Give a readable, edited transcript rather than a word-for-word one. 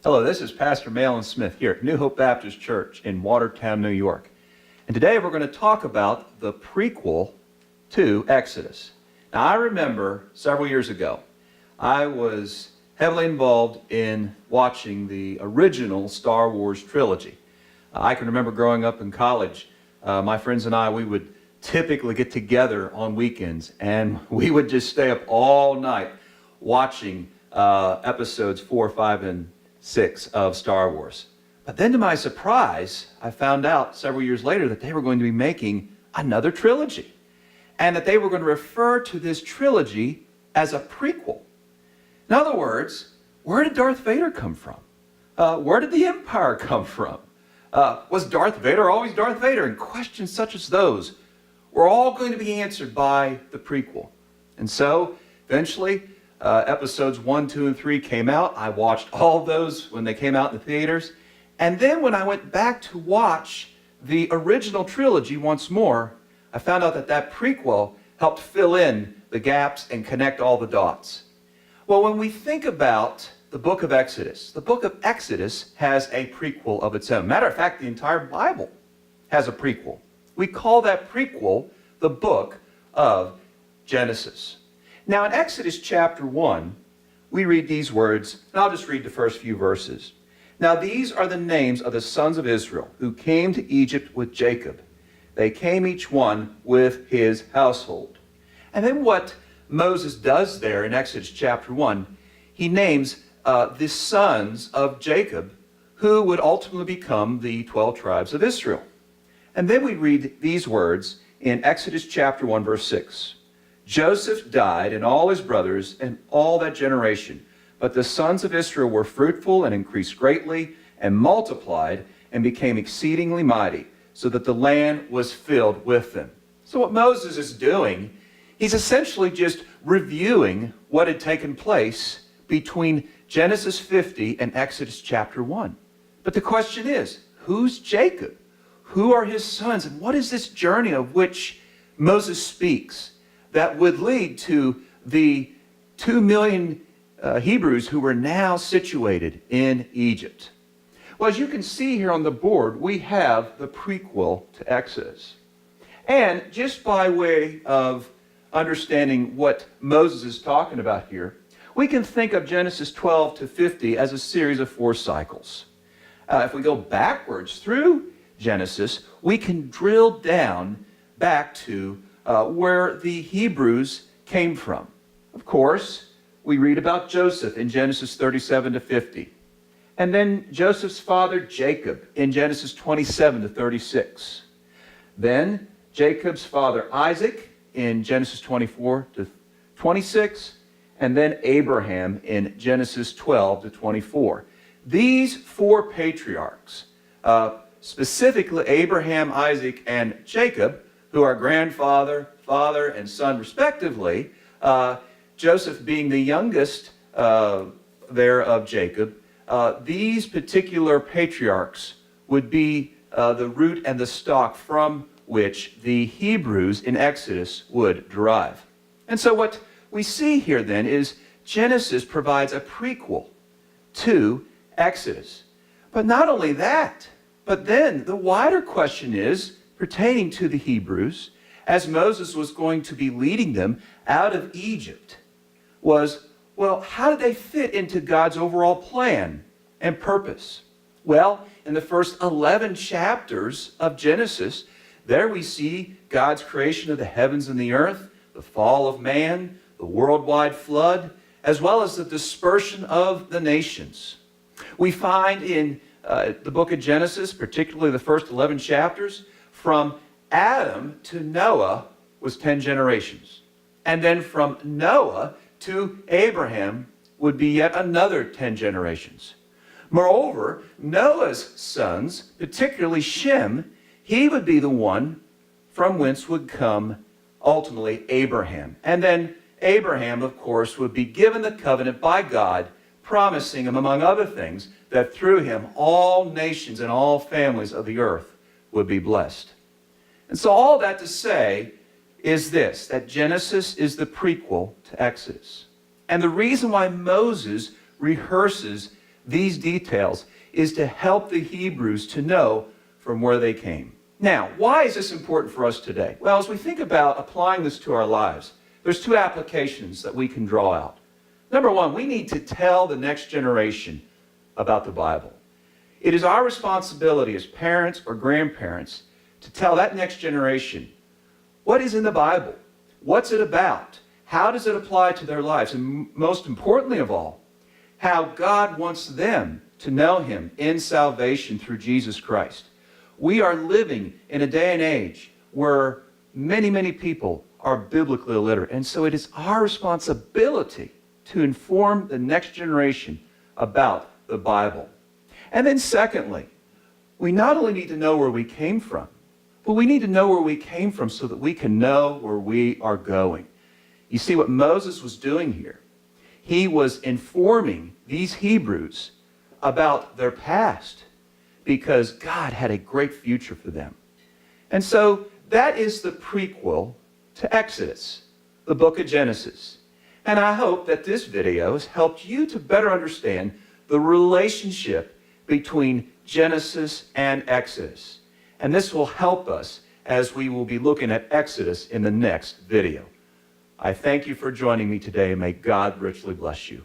Hello, this is Pastor Malin Smith here at New Hope Baptist Church in Watertown, New York. And today we're going to talk about the prequel to Exodus. Now, I remember several years ago, I was heavily involved in watching the original Star Wars trilogy. I can remember growing up in college, my friends and I, we would typically get together on weekends and we would just stay up all night watching episodes 4, 5, and 6 of Star Wars. But then to my surprise, I found out several years later that they were going to be making another trilogy and that they were going to refer to this trilogy as a prequel. In other words, where did Darth Vader come from? Where did the Empire come from? Was Darth Vader always Darth Vader? And questions such as those were all going to be answered by the prequel. And so, eventually, episodes 1, 2, and 3 came out. I watched all of those when they came out in the theaters. And then when I went back to watch the original trilogy once more, I found out that that prequel helped fill in the gaps and connect all the dots. Well, when we think about the book of Exodus has a prequel of its own. Matter of fact, the entire Bible has a prequel. We call that prequel the book of Genesis. Now, in Exodus chapter 1, we read these words, and I'll just read the first few verses. Now, these are the names of the sons of Israel who came to Egypt with Jacob. They came each one with his household. And then what Moses does there in Exodus chapter 1, he names the sons of Jacob who would ultimately become the 12 tribes of Israel. And then we read these words in Exodus chapter 1, verse 6. Joseph died and all his brothers and all that generation. But the sons of Israel were fruitful and increased greatly and multiplied and became exceedingly mighty, so that the land was filled with them. So what Moses is doing, he's essentially just reviewing what had taken place between Genesis 50 and Exodus chapter 1. But the question is, who's Jacob? Who are his sons? And what is this journey of which Moses speaks that would lead to the 2 million Hebrews who were now situated in Egypt? Well, as you can see here on the board, we have the prequel to Exodus. And just by way of understanding what Moses is talking about here, we can think of Genesis 12 to 50 as a series of 4 cycles. If we go backwards through Genesis, we can drill down back to where the Hebrews came from. Of course, we read about Joseph in Genesis 37 to 50. And then Joseph's father, Jacob, in Genesis 27 to 36. Then Jacob's father, Isaac, in Genesis 24 to 26. And then Abraham in Genesis 12 to 24. These 4 patriarchs, specifically Abraham, Isaac, and Jacob, who are grandfather, father, and son respectively, Joseph being the youngest there of Jacob, these particular patriarchs would be the root and the stock from which the Hebrews in Exodus would derive. And so what we see here then is Genesis provides a prequel to Exodus. But not only that, but then the wider question is pertaining to the Hebrews, as Moses was going to be leading them out of Egypt, was, well, how did they fit into God's overall plan and purpose? Well, in the first 11 chapters of Genesis, there we see God's creation of the heavens and the earth, the fall of man, the worldwide flood, as well as the dispersion of the nations. We find in the book of Genesis, particularly the first 11 chapters, from Adam to Noah was 10 generations. And then from Noah to Abraham would be yet another 10 generations. Moreover, Noah's sons, particularly Shem, he would be the one from whence would come ultimately Abraham. And then Abraham, of course, would be given the covenant by God, promising him, among other things, that through him all nations and all families of the earth would be blessed. And so all that to say is this, that Genesis is the prequel to Exodus. And the reason why Moses rehearses these details is to help the Hebrews to know from where they came. Now, why is this important for us today? Well, as we think about applying this to our lives, there's two applications that we can draw out. Number one, we need to tell the next generation about the Bible. It is our responsibility as parents or grandparents to tell that next generation what is in the Bible, what's it about, how does it apply to their lives, and most importantly of all, how God wants them to know him in salvation through Jesus Christ. We are living in a day and age where many, many people are biblically illiterate, and so it is our responsibility to inform the next generation about the Bible. And then secondly, we not only need to know where we came from, but we need to know where we came from so that we can know where we are going. You see what Moses was doing here? He was informing these Hebrews about their past because God had a great future for them. And so that is the prequel to Exodus, the book of Genesis. And I hope that this video has helped you to better understand the relationship between Genesis and Exodus. And this will help us as we will be looking at Exodus in the next video. I thank you for joining me today, and may God richly bless you.